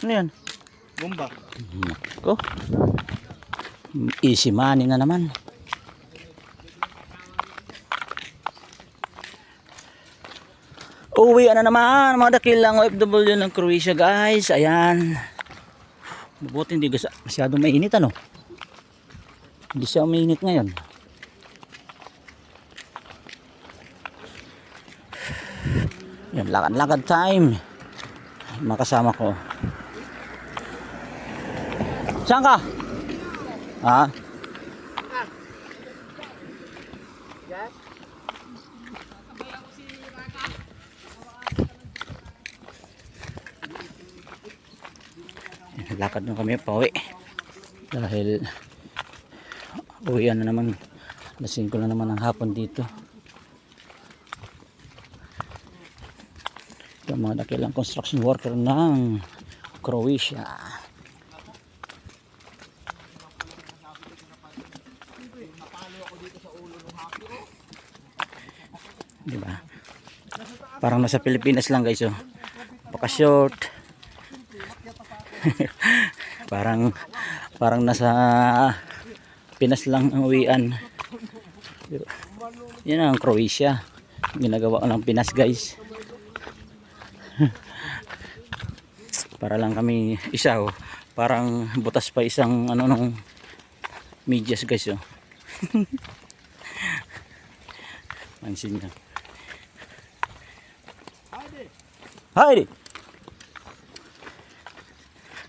Ano yan? Bomba. Ko. Easy money na naman. Uwi na naman mga dakilang OFW ng Croatia guys. Ayan. Mabuti hindi masyadong mainit ano. Hindi siya mainit ngayon. Yan, lakad-lakad time. Makasama ko. Saan ka? Ha? Lakad na kami pauwi dahil uwian na naman, lasing ko na naman ang hapon dito. Ito mga dakilang construction worker ng Croatia. Diba? Parang nasa Pilipinas lang guys oh. Baka short. parang nasa Pinas lang ang uwian. Yan ang Croatia. Ginagawa ng Pinas guys. Para lang kami isa oh. Parang butas pa isang ano nung medyas guys oh. Pansin niyo. Haydi.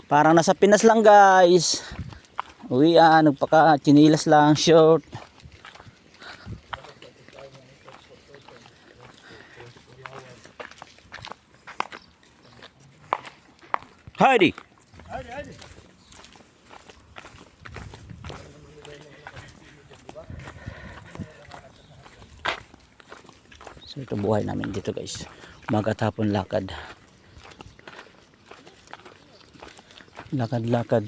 Parang nasa Pinas lang guys. Uwian, nagpaka chinilas lang, short. Haydi. Haydi. So ito buhay namin dito guys. Umaga at hapon lakad. Lakad-lakad.